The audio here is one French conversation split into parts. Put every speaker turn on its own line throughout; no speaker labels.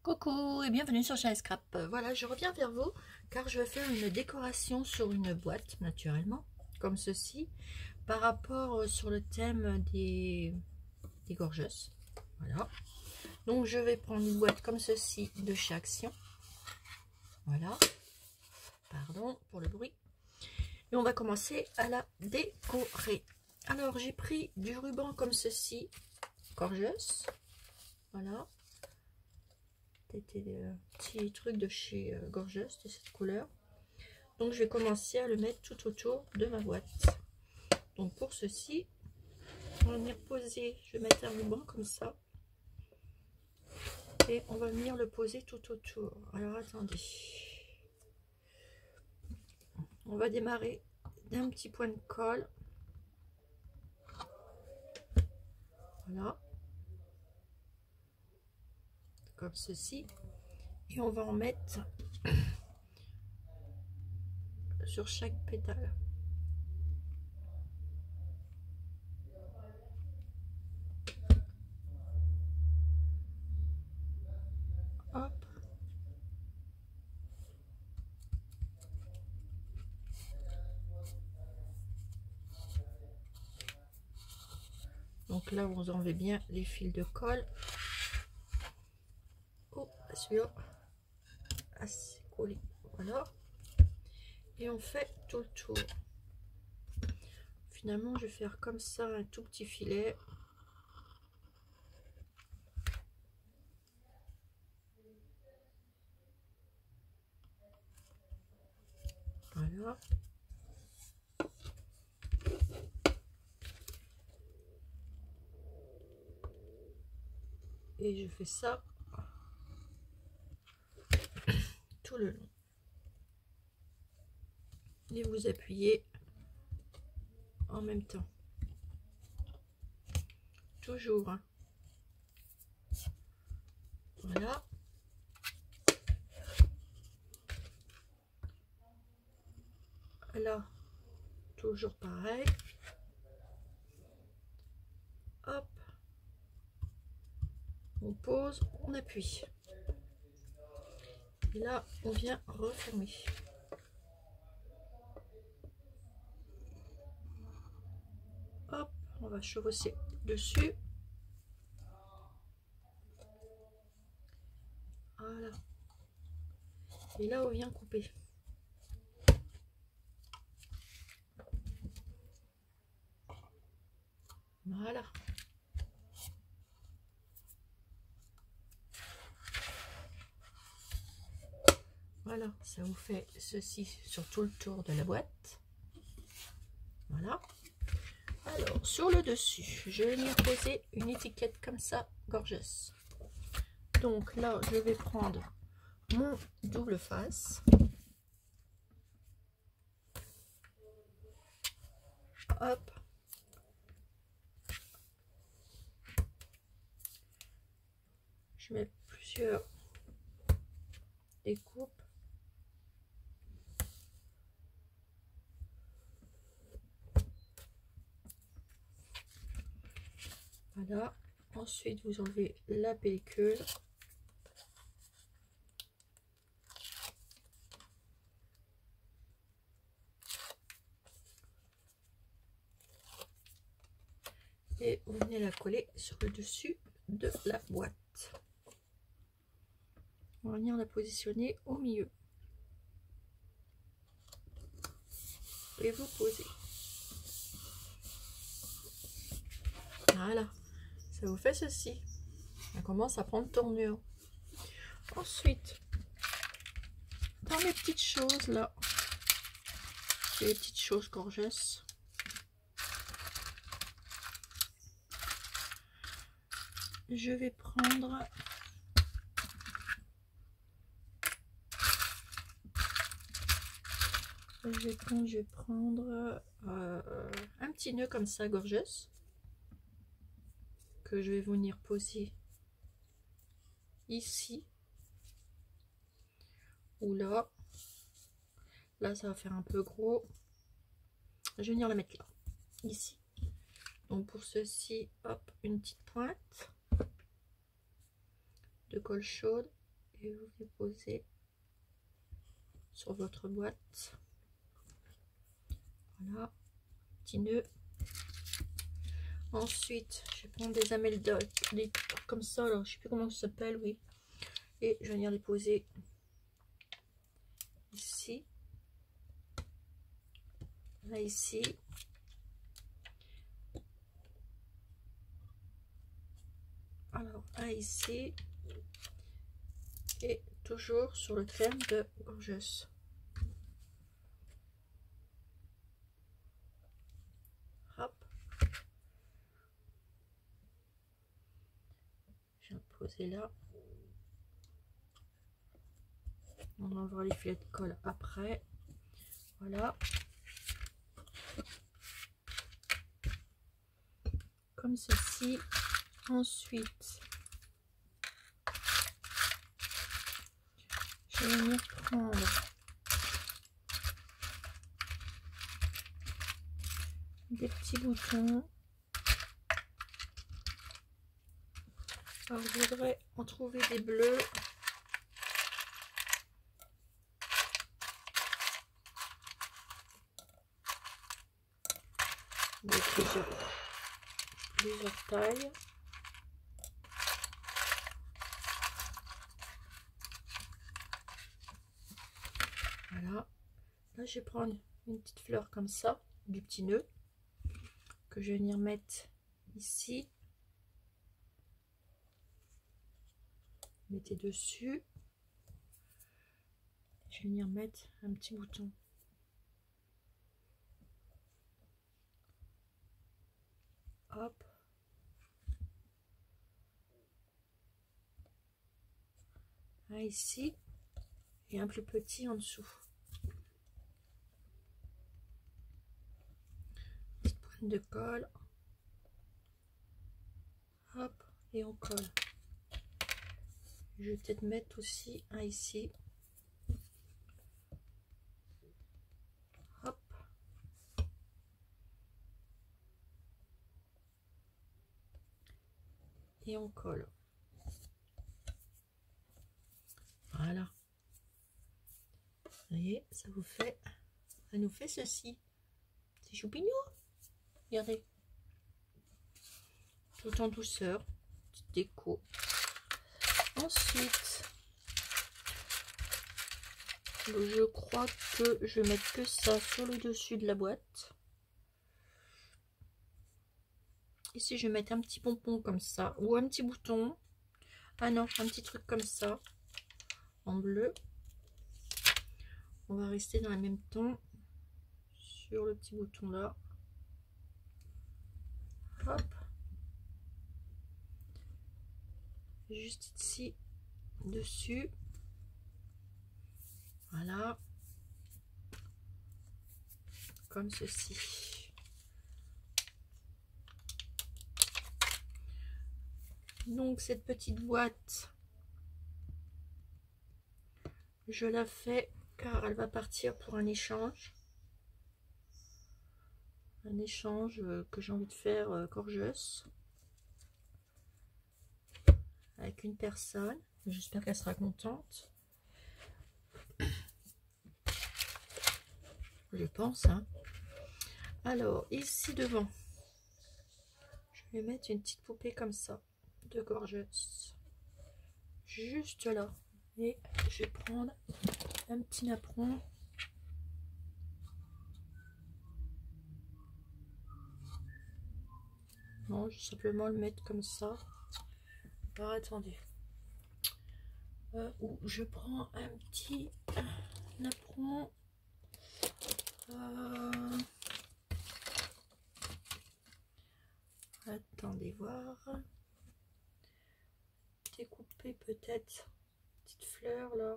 Coucou et bienvenue sur Chalet Scrap. Voilà, je reviens vers vous car je vais faire une décoration sur une boîte, naturellement, comme ceci, par rapport sur le thème des gorgeuses. Voilà. Donc je vais prendre une boîte comme ceci de chez Action. Voilà. Pardon pour le bruit. Et on va commencer à la décorer. Alors j'ai pris du ruban comme ceci, gorgeuse. Voilà. C'était des petits trucs de chez Gorgeous de cette couleur. Donc je vais commencer à le mettre tout autour de ma boîte. Donc pour ceci, on va venir poser, je vais mettre un ruban comme ça. Et on va venir le poser tout autour. Alors attendez. On va démarrer d'un petit point de colle. Voilà. Comme ceci. Et on va en mettre sur chaque pétale. Hop. Donc là, vous enlevez bien les fils de colle. Oh, celui-là, assez collé. Voilà. Et on fait tout le tour. Finalement, je vais faire comme ça un tout petit filet. Voilà. Et je fais ça tout le long. Et vous appuyez en même temps. Toujours. Hein. Voilà. Là, toujours pareil. Hop. On pose, on appuie. Et là, on vient refermer. Hop, on va chevaucher dessus. Voilà. Et là, on vient couper. Voilà. Voilà, ça vous fait ceci sur tout le tour de la boîte. Voilà. Alors, sur le dessus, je vais venir poser une étiquette comme ça, Gorgeous. Donc là, je vais prendre mon double face. Hop. Je mets plusieurs découpes. Voilà. Ensuite, vous enlevez la pellicule. Et vous venez la coller sur le dessus de la boîte. On va venir la positionner au milieu. Et vous posez. Voilà. Ça vous fait ceci. On commence à prendre tournure. Ensuite, dans mes petites choses là, les petites choses gorgeous. Je vais prendre un petit nœud comme ça, gorgeous, que je vais venir poser ici ou là. Là, ça va faire un peu gros. Je vais venir la mettre là, ici. Donc pour ceci, hop, une petite pointe de colle chaude et vous les posez sur votre boîte. Voilà, petit nœud. Ensuite, je vais prendre des amélidotes, des trucs comme ça, alors je sais plus comment ça s'appelle, oui. Et je vais venir les poser ici, là, ici. Alors, un ici. Et toujours sur le thème de Gorgeous. Hop. Je vais le poser là. On va voir les filets de colle après. Voilà. Comme ceci. Ensuite, je vais venir prendre des petits boutons. Alors, je voudrais en trouver des bleus. De plusieurs tailles. Voilà. Là, je vais prendre une petite fleur comme ça, du petit nœud, que je vais venir mettre ici. Mettez dessus. Je vais venir mettre un petit bouton. Hop. Un ici et un plus petit en dessous. Petite pointe de colle. Hop, et on colle. Je vais peut-être mettre aussi un ici. Hop. Et on colle. Voilà. Vous voyez, ça nous fait ceci. C'est choupignon. Regardez. Tout en douceur. Petite déco. Ensuite, je crois que je vais mettre que ça sur le dessus de la boîte. Ici, je vais mettre un petit pompon comme ça, ou un petit bouton. Ah non, un petit truc comme ça, en bleu. On va rester dans le même ton sur le petit bouton là. Hop. Juste ici, dessus. Voilà. Comme ceci. Donc cette petite boîte, je la fais car elle va partir pour un échange. Un échange que j'ai envie de faire gorgeous. Avec une personne. J'espère qu'elle sera contente. Je pense, hein. Alors, ici devant, je vais mettre une petite poupée comme ça, de gorgeous. Juste là. Et je vais prendre un petit napperon. Non, je vais simplement le mettre comme ça. Alors, attendez. Je prends un petit napperon. Attendez voir. Découper peut-être petite fleur là.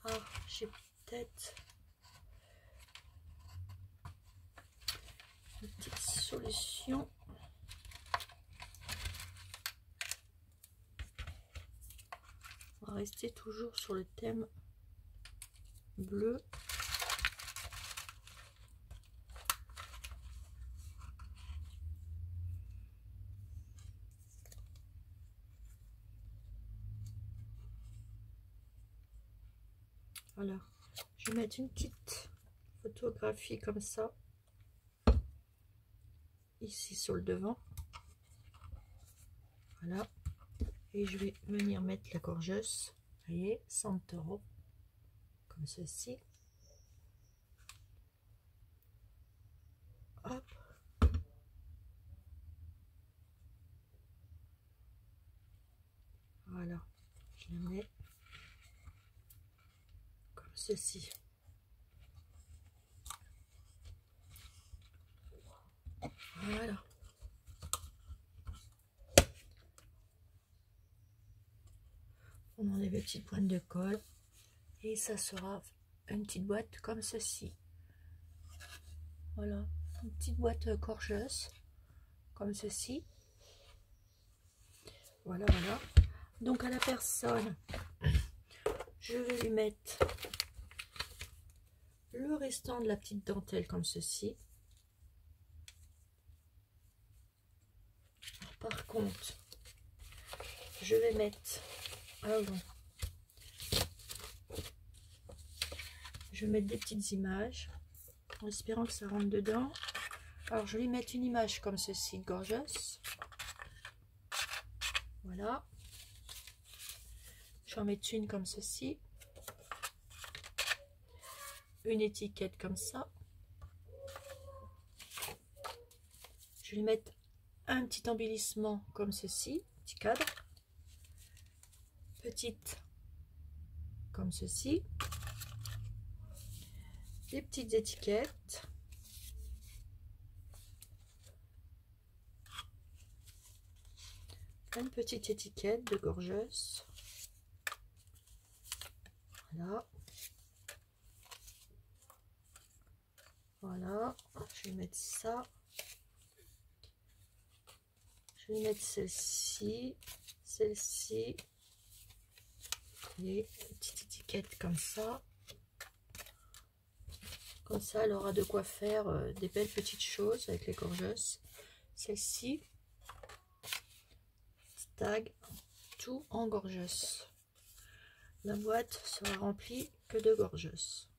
Ah, j'ai peut-être une petite solution. On va rester toujours sur le thème bleu. Voilà, je vais mettre une petite photographie comme ça, ici sur le devant. Voilà, et je vais venir mettre la gorgeuse, vous voyez, Santoro, comme ceci. Hop. Voilà, je la mets comme ceci. Voilà. On enlève les petites pointes de colle et ça sera une petite boîte comme ceci. Voilà, une petite boîte gorgeuse comme ceci. Voilà, voilà. Donc à la personne, je vais lui mettre le restant de la petite dentelle comme ceci. Par contre, je vais mettre je vais mettre des petites images en espérant que ça rentre dedans. Alors je vais mettre une image comme ceci, gorgeous. Voilà. Je vais en mettre une comme ceci. Une étiquette comme ça. Je vais mettre un petit embellissement comme ceci, petit cadre. Petite comme ceci. Des petites étiquettes. Une petite étiquette de gorgeuse. Voilà. Voilà. Je vais mettre ça. Je vais mettre celle-ci. Celle-ci. Et une petite étiquette comme ça. Comme ça, elle aura de quoi faire des belles petites choses avec les gorgeusses. Celle-ci. Tag. Tout en gorgeuse. La boîte sera remplie que de gorgeuse.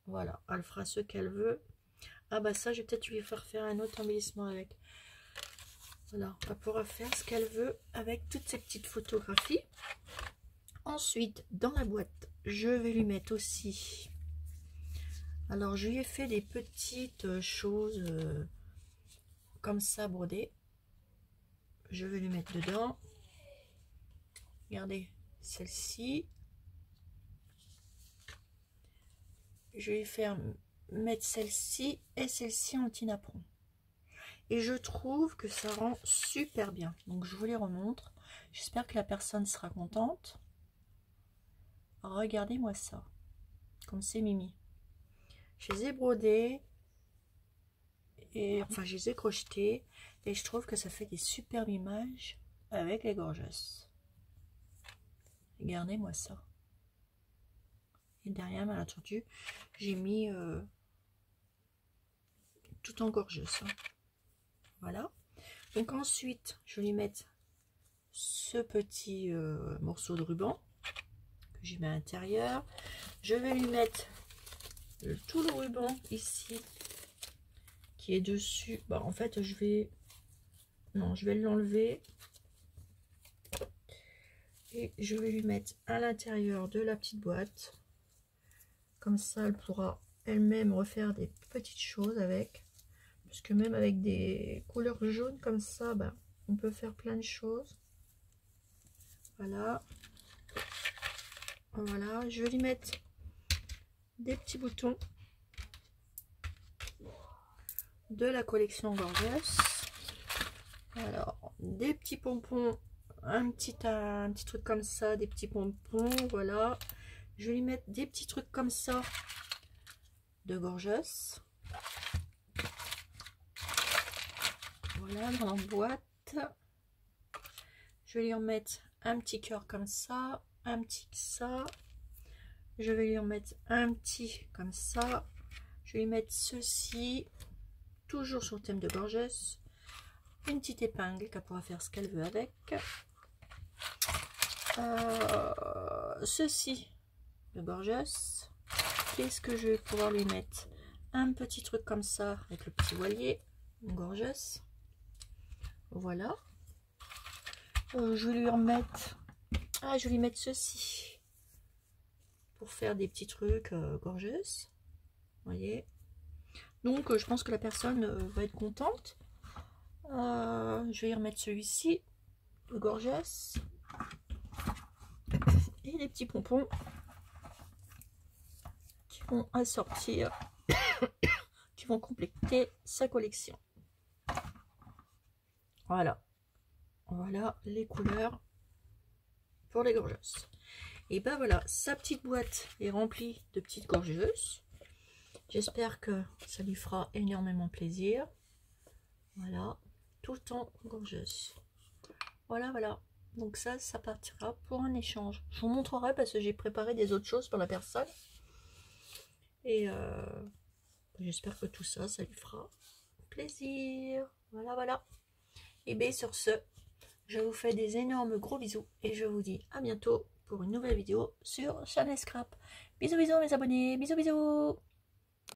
Voilà, elle fera ce qu'elle veut. Ah bah ça, je vais peut-être lui faire un autre embellissement avec. Voilà, elle pourra faire ce qu'elle veut avec toutes ces petites photographies. Ensuite, dans la boîte, je vais lui mettre aussi... Alors, je lui ai fait des petites choses comme ça brodées. Je vais lui mettre dedans. Regardez, celle-ci. Je vais faire mettre celle-ci et celle-ci en petit napperon. Et je trouve que ça rend super bien. Donc je vous les remontre. J'espère que la personne sera contente. Regardez-moi ça. Comme c'est mimi. Je les ai brodés. Et enfin je les ai crochetés. Et je trouve que ça fait des superbes images avec les gorgeusses. Regardez-moi ça. Et derrière, mal entendu, j'ai mis tout en gorgeuse. Hein. Voilà. Donc ensuite, je vais lui mettre ce petit morceau de ruban que j'ai mis à l'intérieur. Je vais lui mettre tout le ruban ici qui est dessus. Bah, en fait, je vais l'enlever. Et je vais lui mettre à l'intérieur de la petite boîte. Comme ça, elle pourra elle-même refaire des petites choses avec. Parce que même avec des couleurs jaunes comme ça, bah, on peut faire plein de choses. Voilà. Voilà. Je vais lui mettre des petits boutons de la collection Gorgeous. Alors, des petits pompons. Un petit truc comme ça. Des petits pompons. Voilà. Je vais lui mettre des petits trucs comme ça de Gorgeous. Voilà, dans la boîte. Je vais lui en mettre un petit cœur comme ça, un petit ça. Je vais lui en mettre un petit comme ça. Je vais lui mettre ceci, toujours sur le thème de Gorgeous. Une petite épingle qu'elle pourra faire ce qu'elle veut avec. Ceci de Gorgeous. qu'est-ce que je vais pouvoir lui mettre? Un petit truc comme ça, avec le petit voilier, une gorgeuse. Voilà. Je vais lui remettre... Ah, je vais lui mettre ceci. Pour faire des petits trucs gorgeous. Vous voyez. Donc, je pense que la personne va être contente. Je vais y remettre celui-ci. Le gorgeous. Et les petits pompons. Qui vont assortir. Qui vont compléter sa collection. Voilà. Voilà les couleurs pour les gorgeuses. Et ben voilà, sa petite boîte est remplie de petites gorgeuses. J'espère que ça lui fera énormément plaisir. Voilà, tout le temps gorgeuse. Voilà, voilà. Donc ça partira pour un échange. Je vous montrerai parce que j'ai préparé des autres choses pour la personne. Et j'espère que tout ça, ça lui fera plaisir. Voilà, voilà. Et bien sur ce, je vous fais des énormes gros bisous et je vous dis à bientôt pour une nouvelle vidéo sur Chanel Scrap. Bisous bisous mes abonnés, bisous bisous.